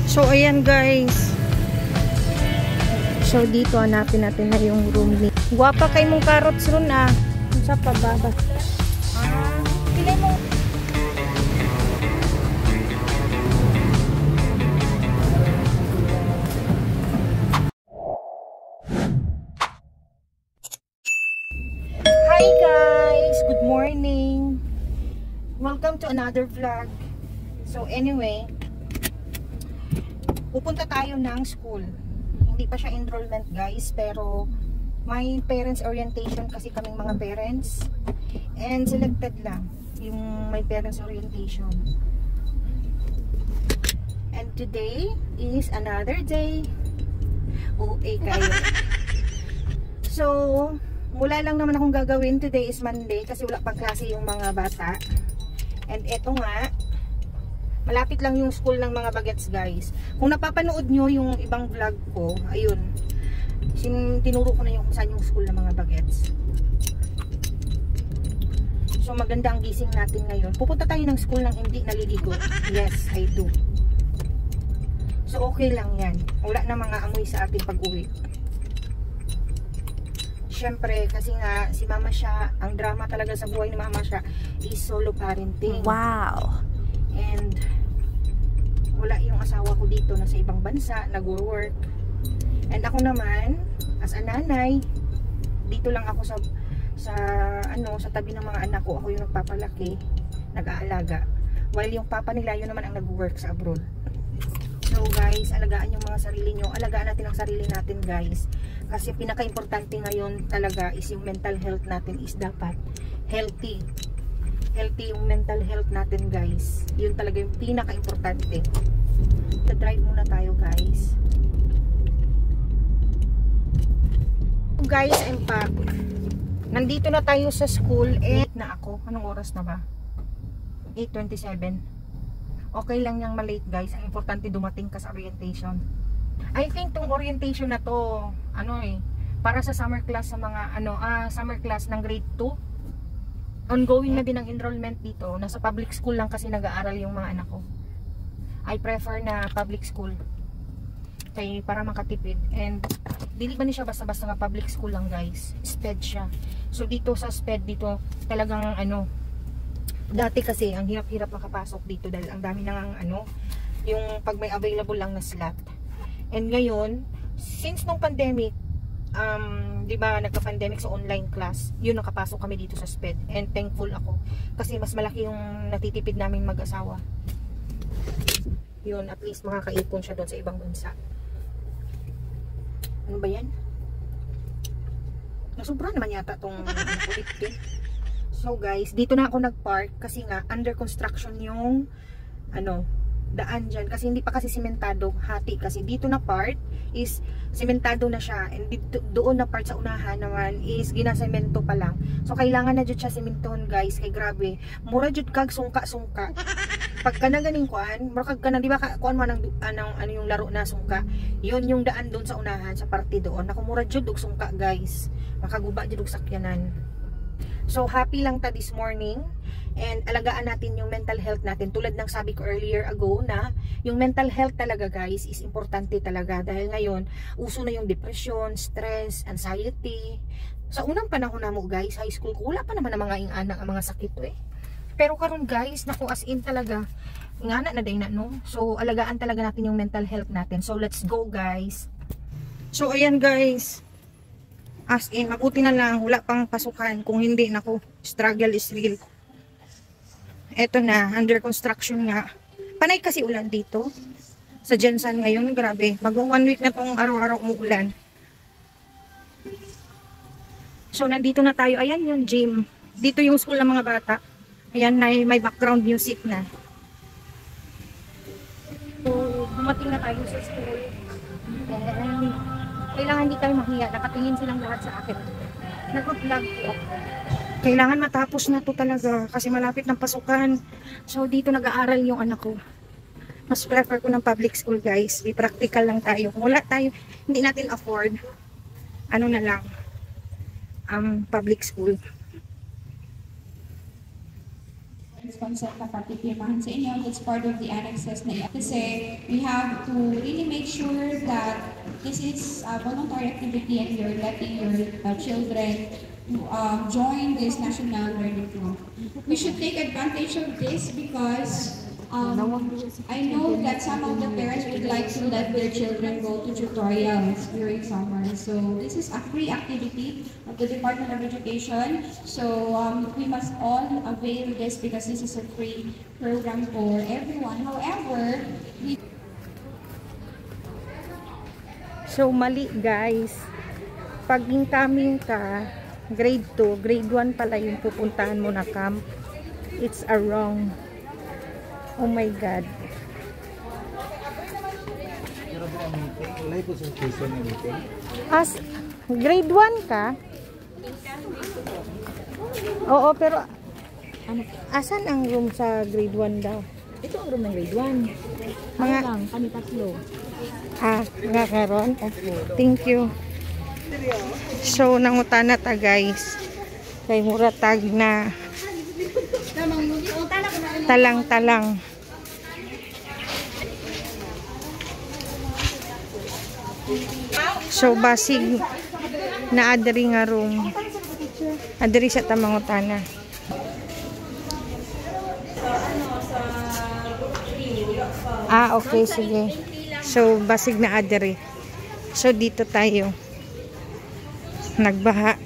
So, ayan guys. So, dito hanapin natin na yung room ni. Guwapa kay mong carrots ron ah. Sa pababa. Pili mo. Hi guys! Good morning! Welcome to another vlog. So, anyway, pupunta tayo ng school. Hindi pa siya enrollment guys, pero may parents orientation kasi kaming mga parents, and selected lang yung may parents orientation. And today is another day. OA kayo. So, wala lang naman akong gagawin. Today is Monday kasi wala pang klase yung mga bata. And eto nga, malapit lang yung school ng mga bagets guys. Kung napapanood nyo yung ibang vlog ko, ayun, tinuro ko na yung kung saan yung school ng mga bagets. So maganda ang gising natin ngayon. Pupunta tayo ng school ng hindi naliligo. Yes, I do. So okay lang yan. Wala na mga amoy sa ating pag-uwi. Siyempre, kasi nga si mama siya, ang drama talaga sa buhay ni mama siya is solo parenting. Wow! And wala yung asawa ko dito, nasa ibang bansa, nag-work. And ako naman, as a nanay, dito lang ako sa tabi ng mga anak ko. Ako yung nagpapalaki, nag-aalaga. While yung papa nila, yun naman ang nag-work sa abroad. So guys, alagaan yung mga sarili nyo. Alagaan natin ang sarili natin guys. Kasi pinaka-importante ngayon talaga is yung mental health natin is dapat healthy. Healthy yung mental health natin guys. Yun talaga yung pinaka-importante. Drive muna tayo guys. Guys, I'm back. Nandito na tayo sa school. Na ako. Anong oras na ba? 8:27. Okay lang yung malate guys. Ang importante dumating ka sa orientation. I think tong orientation na to, para sa summer class sa mga summer class ng grade 2. Ongoing na din ang enrollment dito. Nasa public school lang kasi nag-aaral yung mga anak ko. I prefer na public school. Kaya para makatipid. And dili ba niya siya basta-basta nga public school lang guys. SPED siya. So dito sa SPED dito talagang dati kasi ang hirap-hirap makapasok dito dahil ang dami nang yung pag may available lang na slot. And ngayon, since nung pandemic, di ba nagka-pandemic sa online class, yun nakapasok kami dito sa SPED, and thankful ako kasi mas malaki yung natitipid namin mag-asawa. Yun, at least makakaipon siya doon sa ibang bansa. Ano ba yan? Nasubra naman yata tong kulit. So guys, dito na ako nag-park kasi nga under construction yung daan dyan, kasi hindi pa kasi simentado, hati kasi dito na part is simentado na siya, and dito, doon na part sa unahan naman is ginasemento pa lang. So kailangan na jud siya sementohon guys, kay grabe mura jud kag sungka pagka na ganing kuan, mura kag kana di ba kuan man ang yung laro na sungka, yun yung daan doon sa unahan sa parte doon, nakumura jud og sungka guys, makaguba jud og sakyanan. So happy lang ta this morning, and alagaan natin yung mental health natin. Tulad ng sabi ko earlier ago na yung mental health talaga guys is importante talaga, dahil ngayon uso na yung depression, stress, anxiety. Sa unang panahon na mo guys, high school ko, wala pa naman ang mga ingana ang mga sakit to pero karon guys, naku, as in talaga ingana na day na no. So alagaan talaga natin yung mental health natin. So let's go guys. So ayan guys, as in, mabuti na lang, wala pang pasukan. Kung hindi, naku, struggle is real. Eto na, under construction nga. Panay kasi ulan dito. Sa Jensen ngayon, grabe. Mag-1 week na tong araw-araw umuulan. So, nandito na tayo. Ayan yung gym. Dito yung school ng mga bata. Ayan, may background music na. So, dumating na tayo sa school. And kailangan hindi tayo mahiya, nakatingin silang lahat sa akin. Nag-vlog ko. Kailangan matapos na to talaga kasi malapit ng pasukan. So dito nag-aaral yung anak ko. Mas prefer ko ng public school guys. Be practical lang tayo. Kung wala tayo, hindi natin afford, na lang, public school. concept na patipimahan sa inyo. That's part of the annexes na yan. Kasi we have to really make sure that this is a voluntary activity and you're letting your children join this national learning club. We should take advantage of this because I know that some of the parents would like to let their children go to tutorials during summer. So this is a free activity of the Department of Education. So we must all avail this because this is a free program for everyone. However, So mali guys, pag incoming ka grade 2, grade 1 pala yung pupuntahan mo na camp. It's a wrong. Oh my God. As grade 1 ka? Oo, pero asan ang room sa grade 1 daw? Ito ang room ng grade 1. Mga lang, kami tatlo. nga karon. Thank you. So nangutana ta guys. Kay muratag na talang-talang. So basig na adiri nga room. Adiri sa tamangutana. Okay, sige. So basig na adiri. So dito tayo. Nagbaha.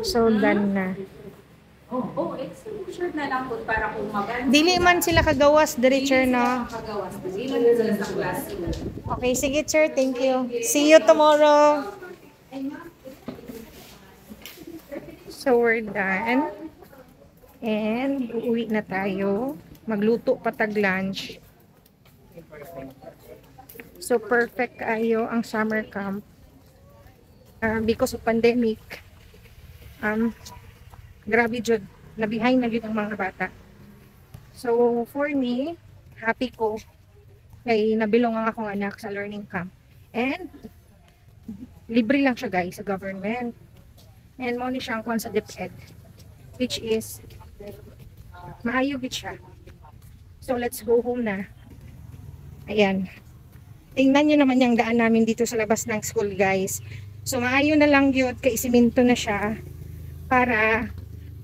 So done na. it's sure na lang po para kung Dili man sila kagawas, diretso na. magagawas. Dili man sila sa classroom. Okay, sige sir, thank you. See you tomorrow. So we're done. And uuwi na tayo. Magluto patag lunch. So perfect kayo ang summer camp. Because of pandemic. Grabe jud. Nabihay na yun ang mga bata. So for me, happy ko kay nabilong ang akong anak sa learning camp. And libre lang siya guys sa government. And mo ni siyang kwan sa DepEd, which is maayo gid siya. So let's go home na. Ayan. Tingnan nyo naman yung daan namin dito sa labas ng school guys. So maayo na lang yun, kay siminto na siya para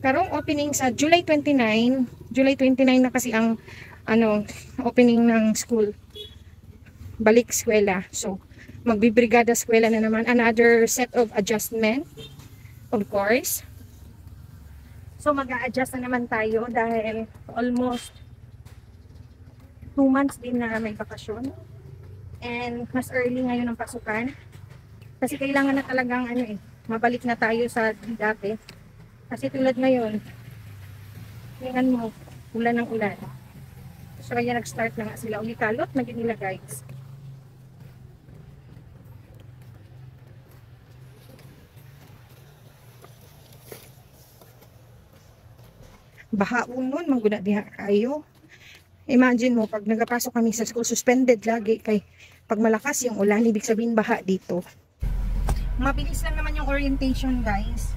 karong opening sa July 29. July 29 na kasi ang opening ng school. Balik eskwela. So magbibrigada eskwela na naman. Another set of adjustment. Of course. So mag-a-adjust na naman tayo dahil almost 2 months din na may bakasyon. And mas early ngayon ang pasukan. Kasi kailangan na talagang mabalik na tayo sa dati. Kasi tulad ngayon, tingnan mo, ulan ng ulan. So kaya nag-start na nga sila. Ulikalot na din nila guys. Bahaon nun, mangguna diha kayo. Imagine mo, pag nagapasok kami sa school, suspended lagi kay pag malakas yung ulan, ibig sabihin baha dito. Mabilis lang naman yung orientation guys.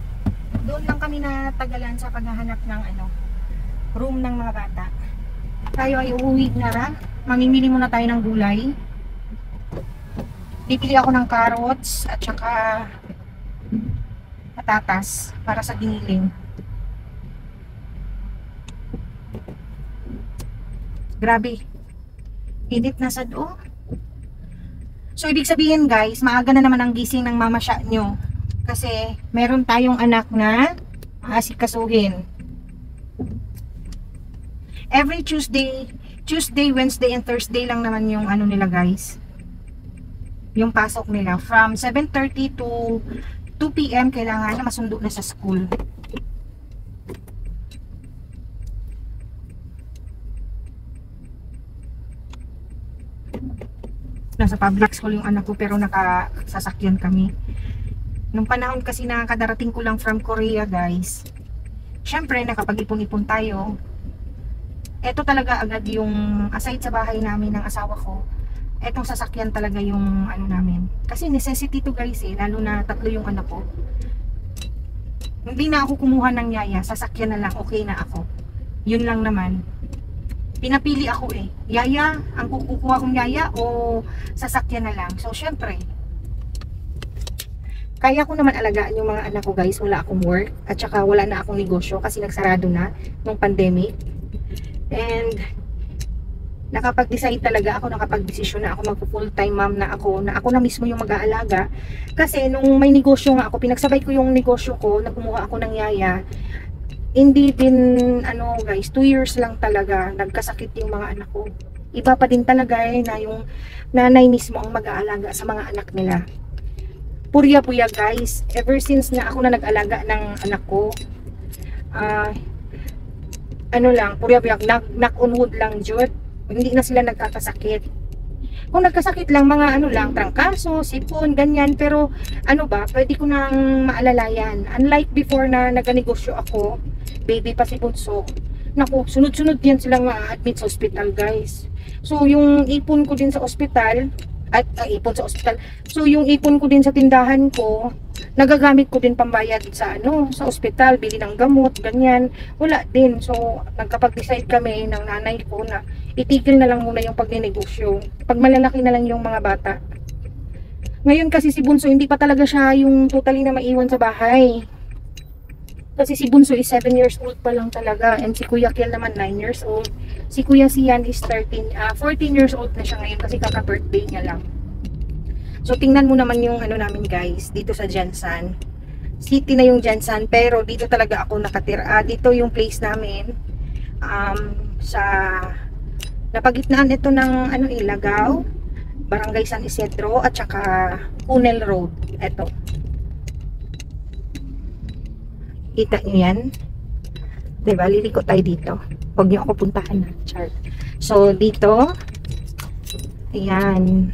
Doon lang kami natagalan sa paghahanap ng room ng mga bata. Tayo ay uuwi na ra. Mamimili muna tayo ng gulay. Bibili ako ng carrots at saka patatas para sa giniling. Grabe. Init na sad oh. So ibig sabihin guys, maaga na naman ang gising ng mama siya nyo. Kasi meron tayong anak na asikasuhin. Every Tuesday, Wednesday, and Thursday lang naman yung nila guys. Yung pasok nila. From 7:30 to 2 PM kailangan na masundo na sa school. Nasa public school yung anak ko pero nakasasakyan kami. Nung panahon kasi na kadarating ko lang from Korea guys, syempre nakapag-ipon-ipon tayo. Ito talaga agad yung aside sa bahay namin ng asawa ko, etong sasakyan talaga yung ano namin. Kasi necessity to guys eh, lalo na 3 yung anak ko. Hindi na ako kumuha ng yaya, sasakyan na lang, okay na ako. Yun lang naman. Pinapili ako eh, yaya, ang kukuha kong yaya o sasakyan na lang. So syempre, kaya ko naman alagaan yung mga anak ko guys, wala akong work at saka wala na akong negosyo kasi nagsarado na nung pandemic. And nakapag-decide talaga ako, nakapag-desisyon na ako mag-full time mom na ako na mismo yung mag-aalaga. Kasi nung may negosyo nga ako, pinagsabay ko yung negosyo ko, nagkumuha ako ng yaya. Hindi din ano guys, 2 years lang talaga nagkasakit yung mga anak ko. Iba pa din talaga eh, na yung nanay mismo ang mag-aalaga sa mga anak nila. Purya-puya guys, ever since na ako na nag-alaga ng anak ko, ano lang, purya-puya, knock on wood lang jud, hindi na sila nagkakasakit. Kung nagkasakit lang, mga ano lang, trangkaso, sipon, ganyan, pero ano ba, pwede ko nang maalalayan. Unlike before na nag-negosyo ako, baby pa si Bunso, naku, sunod-sunod yan silang ma-admit sa hospital guys. So yung ipon ko din sa hospital, ipon sa hospital, so yung ipon ko din sa tindahan ko, nagagamit ko din pambayad sa ano, sa ospital, bili ng gamot, ganyan, wala din. So nagkapag-decide kami ng nanay ko na itigil na lang muna yung pagnenegosyo, pag malalaki na lang yung mga bata. Ngayon kasi si Bunso hindi pa talaga siya yung totally na maiwan sa bahay, kasi si Bunso is 7 years old pa lang talaga, and si Kuya Kiel naman 9 years old, si Kuya Sian is 14 years old na siya ngayon kasi kaka-birthday niya lang. So tingnan mo naman yung ano namin guys, dito sa Jensan City na yung Jensan, pero dito talaga ako nakatira. Dito yung place namin, sa napagitnaan ito ng ano, Ilagaw, Barangay San Isidro at saka Cunel Road. Ito, kita nyo yan, diba? Liliko tayo dito, huwag nyo ako puntahan na chart. So dito, ayan,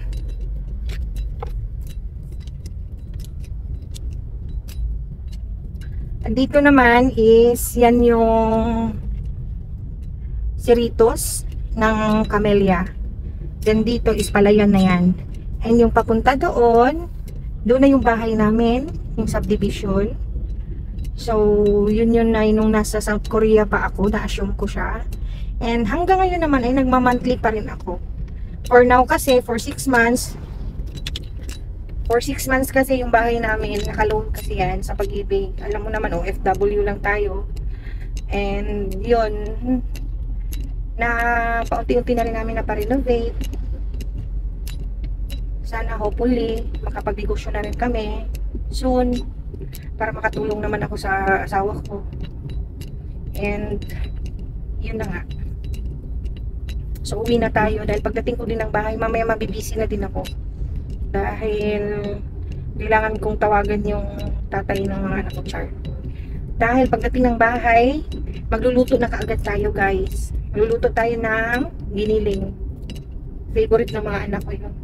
dito naman is yan yung Cerritos ng Camellia. Then dito is Palayan na yan. And yung papunta doon na yung bahay namin, yung subdivision. So yun na nung nasa South Korea pa ako, na-assume ko siya. And hanggang ngayon naman ay nagma-monthly pa rin ako. For now kasi, for 6 months kasi yung bahay namin, naka-loan kasi yan sa Pag-ibig. Alam mo naman, OFW lang tayo. And yun, na paunti-unti na rin namin na pa-renovate. Sana hopefully makapag-negosyo na rin kami soon, para makatulong naman ako sa asawa ko. And yun na nga. So uwi na tayo dahil pagdating ko din ng bahay, mamaya mabibisi na din ako. Dahil kailangan kong tawagan yung tatay ng mga anak ko, Char. Dahil pagdating ng bahay, magluluto na kaagad tayo guys. Magluluto tayo ng giniling. Favorite ng mga anak ko yun.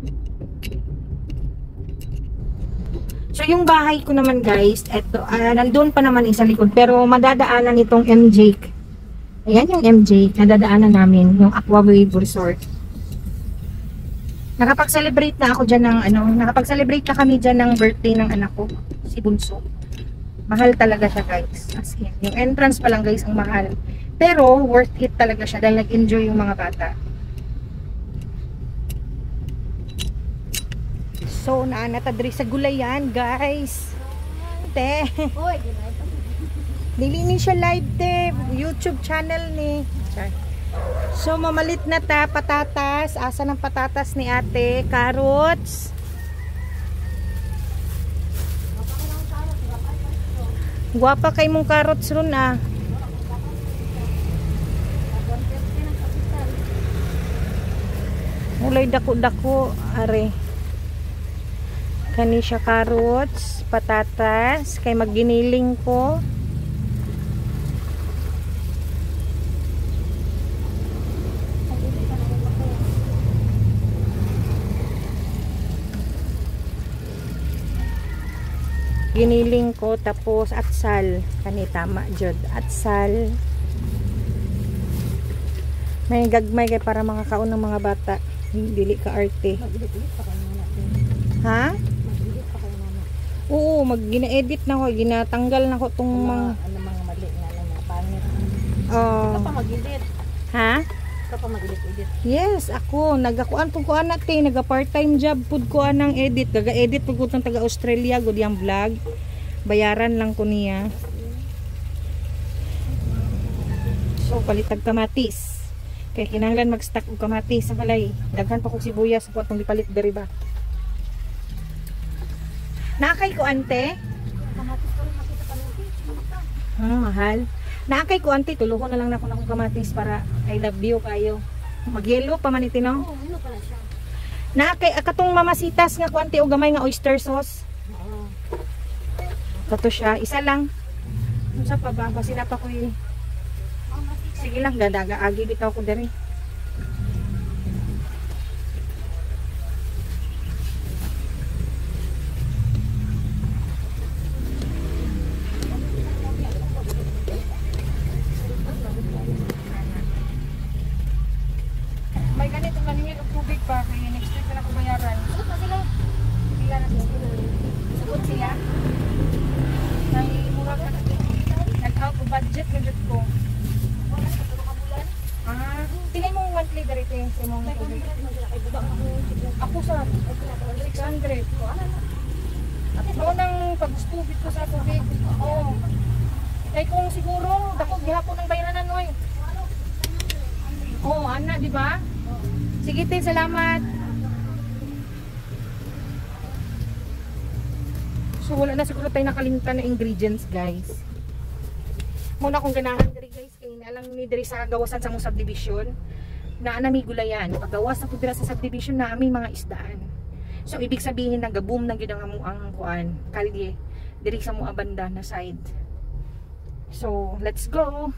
So yung bahay ko naman guys, eto, nandun pa naman sa likod, pero madadaanan itong MJ. Ayan yung MJ, nadadaanan namin, yung Aqua Wave Resort. Nakapag-celebrate na ako dyan ng nakapag-celebrate na kami dyan ng birthday ng anak ko, si Bunso. Mahal talaga siya guys. As in, yung entrance pa lang guys ang mahal. Pero worth it talaga siya dahil nag-enjoy yung mga bata. So, naanatadri sa gulayan, guys. Te. Nilini siya live, te. YouTube channel ni. So, mamalit na ta, patatas. Asa ng patatas ni ate? Carrots. Guwapa kay mong carrots ron ah. Mulay dako-dako, are. Kani siya carrots, patatas, kay magginiling ko. giniling ko tapos atsal kani tama jud atsal. May gagmay kay para makakaon ng mga bata. Dili ka arte. Ha? Oo, gina-edit na ko, ginatanggal na ko tong mga mga mali nga lang mga pangit. oh. Ka pa mag-edit. Ha? Ka pa mag-edit. Yes, ako nagakuan pud ko anate, naga part-time job pud ko anang edit, gaga-edit pud ko tang taga Australia gud yang vlog. Bayaran lang ko niya. So palitag kamatis. Kay kinahanglan mag-stock og kamatis sa balay. Daghan pa kog sibuyas sa atong gipalit diri ba. Nakay ko ante. Mahal. Nakay ko ante, tuluhon na lang na ko ng kamatis para I love you kayo. Magyelo pa man itino. Oh, ano pala siya? Nakay akatong mamasitas nga kuante o gamay nga oyster sauce. Oo. Kato siya, isa lang. Unsa pa ba? Basi na pa ko eh. Sige lang, gadaga agi bitaw ko diri. May ganito maningil og tubig pa kaya next week na ko bayaran. Sagot na sila. Pila na sila. Sagot sila. Nang mura ka nag-out o budget na dito ko. Tingin mo monthly dito yung sa mong tubig. Ako sa 600. Noon ang pag-stupid ko sa tubig. Oo. Kaya kung siguro, dako gihapon ng bayranan noy. Oo, ana, di ba? Sige, tin, salamat. So, wala na siguro tayo nakalimutan na ingredients, guys. Muna kong ganahan diri guys, kay nalang ni diri sa gawasan sa mong subdivision na anami gulayan. Paggawas sa pudra sa subdivision na aming mga isdaan. So, ibig sabihin na gaboom na gyud ang kuan, kalye diri sa mga banda na side. So, let's go.